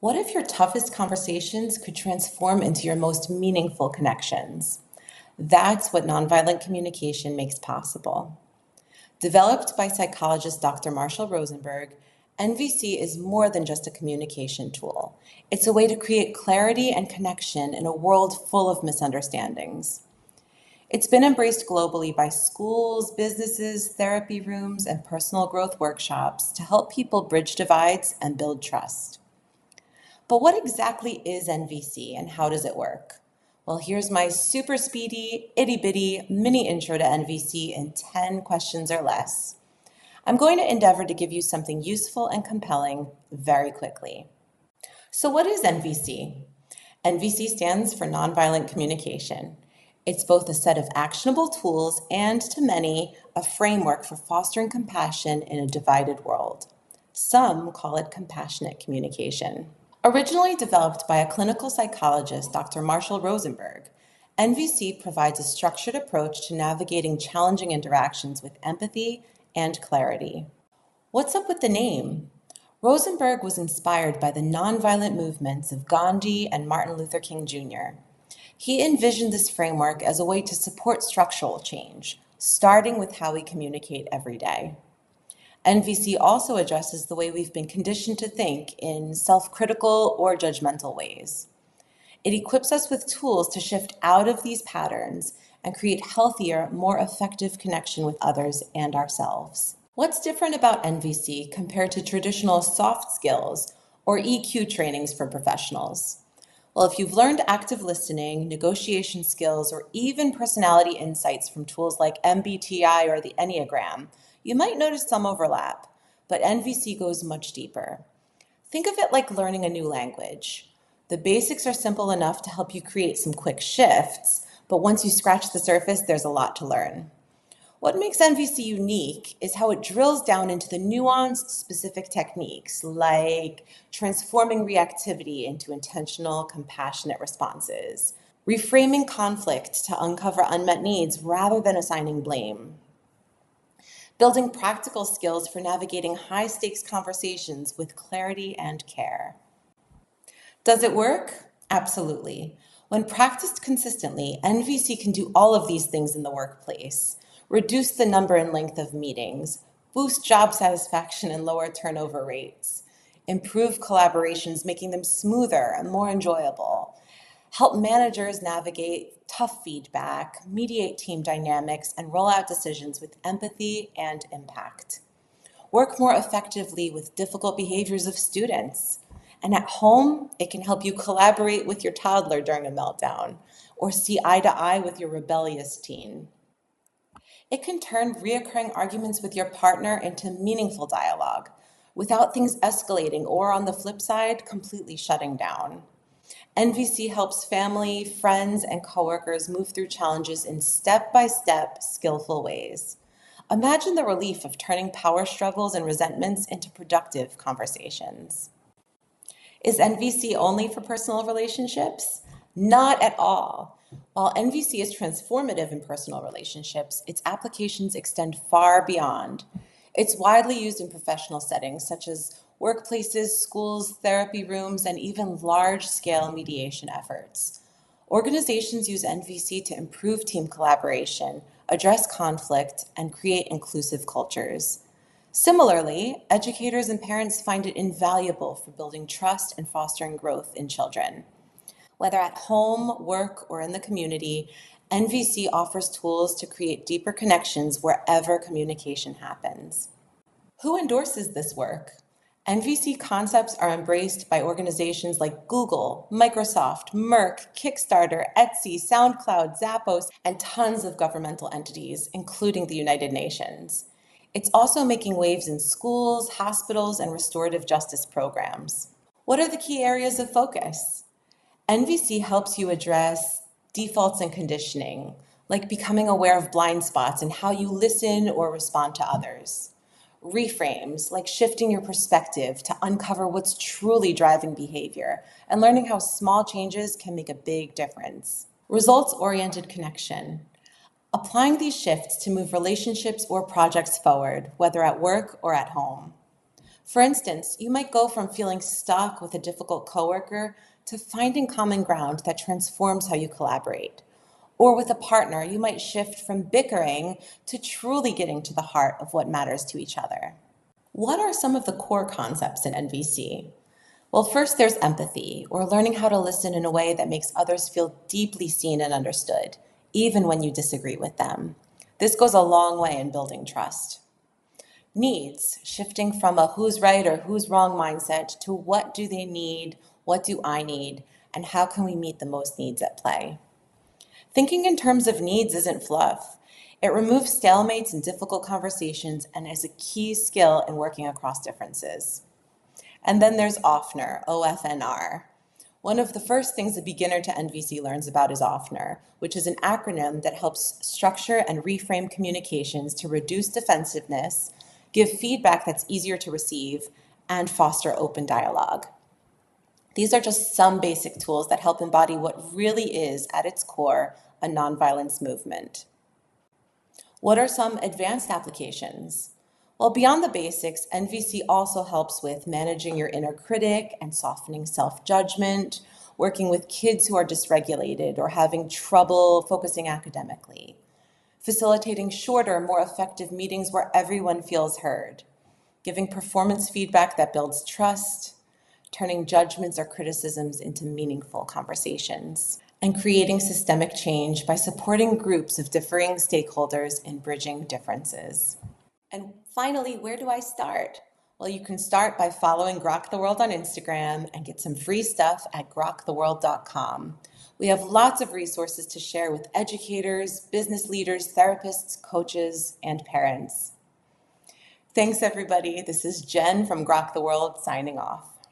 What if your toughest conversations could transform into your most meaningful connections? That's what nonviolent communication makes possible. Developed by psychologist Dr. Marshall Rosenberg, NVC is more than just a communication tool. It's a way to create clarity and connection in a world full of misunderstandings. It's been embraced globally by schools, businesses, therapy rooms, and personal growth workshops to help people bridge divides and build trust. But what exactly is NVC and how does it work? Well, here's my super speedy, itty-bitty mini intro to NVC in 10 questions or less. I'm going to endeavor to give you something useful and compelling very quickly. So what is NVC? NVC stands for Nonviolent Communication. It's both a set of actionable tools and, to many, a framework for fostering compassion in a divided world. Some call it compassionate communication. Originally developed by a clinical psychologist, Dr. Marshall Rosenberg, NVC provides a structured approach to navigating challenging interactions with empathy and clarity. What's up with the name? Rosenberg was inspired by the nonviolent movements of Gandhi and Martin Luther King Jr. He envisioned this framework as a way to support structural change, starting with how we communicate every day. NVC also addresses the way we've been conditioned to think in self-critical or judgmental ways. It equips us with tools to shift out of these patterns and create healthier, more effective connection with others and ourselves. What's different about NVC compared to traditional soft skills or EQ trainings for professionals? Well, if you've learned active listening, negotiation skills, or even personality insights from tools like MBTI or the Enneagram, you might notice some overlap, but NVC goes much deeper. Think of it like learning a new language. The basics are simple enough to help you create some quick shifts, but once you scratch the surface, there's a lot to learn. What makes NVC unique is how it drills down into the nuanced, specific techniques, like transforming reactivity into intentional, compassionate responses, reframing conflict to uncover unmet needs rather than assigning blame, building practical skills for navigating high-stakes conversations with clarity and care. Does it work? Absolutely. When practiced consistently, NVC can do all of these things in the workplace. Reduce the number and length of meetings, boost job satisfaction and lower turnover rates, improve collaborations, making them smoother and more enjoyable, help managers navigate tough feedback, mediate team dynamics, and roll out decisions with empathy and impact. Work more effectively with difficult behaviors of students. And at home, it can help you collaborate with your toddler during a meltdown or see eye to eye with your rebellious teen. It can turn reoccurring arguments with your partner into meaningful dialogue without things escalating or, on the flip side, completely shutting down. NVC helps family, friends, and coworkers move through challenges in step-by-step, skillful ways. Imagine the relief of turning power struggles and resentments into productive conversations. Is NVC only for personal relationships? Not at all. While NVC is transformative in personal relationships, its applications extend far beyond. It's widely used in professional settings such as workplaces, schools, therapy rooms, and even large-scale mediation efforts. Organizations use NVC to improve team collaboration, address conflict, and create inclusive cultures. Similarly, educators and parents find it invaluable for building trust and fostering growth in children. Whether at home, work, or in the community, NVC offers tools to create deeper connections wherever communication happens. Who endorses this work? NVC concepts are embraced by organizations like Google, Microsoft, Merck, Kickstarter, Etsy, SoundCloud, Zappos, and tons of governmental entities, including the United Nations. It's also making waves in schools, hospitals, and restorative justice programs. What are the key areas of focus? NVC helps you address defaults and conditioning, like becoming aware of blind spots and how you listen or respond to others. Reframes, like shifting your perspective to uncover what's truly driving behavior and learning how small changes can make a big difference. Results-oriented connection, applying these shifts to move relationships or projects forward, whether at work or at home. For instance, you might go from feeling stuck with a difficult coworker to finding common ground that transforms how you collaborate. Or with a partner, you might shift from bickering to truly getting to the heart of what matters to each other. What are some of the core concepts in NVC? Well, first there's empathy, or learning how to listen in a way that makes others feel deeply seen and understood, even when you disagree with them. This goes a long way in building trust. Needs, shifting from a who's right or who's wrong mindset to what do they need, what do I need, and how can we meet the most needs at play. Thinking in terms of needs isn't fluff. It removes stalemates and difficult conversations and is a key skill in working across differences. And then there's OFNR, O-F-N-R. One of the first things a beginner to NVC learns about is OFNR, which is an acronym that helps structure and reframe communications to reduce defensiveness, give feedback that's easier to receive, and foster open dialogue. These are just some basic tools that help embody what really is, at its core, a nonviolence movement. What are some advanced applications? Well, beyond the basics, NVC also helps with managing your inner critic and softening self-judgment, working with kids who are dysregulated or having trouble focusing academically, facilitating shorter, more effective meetings where everyone feels heard, giving performance feedback that builds trust, turning judgments or criticisms into meaningful conversations, and creating systemic change by supporting groups of differing stakeholders in bridging differences. And finally, where do I start? Well, you can start by following GROKtheWorld on Instagram and get some free stuff at GROKtheWorld.com. We have lots of resources to share with educators, business leaders, therapists, coaches, and parents. Thanks, everybody. This is Jen from GROKtheWorld signing off.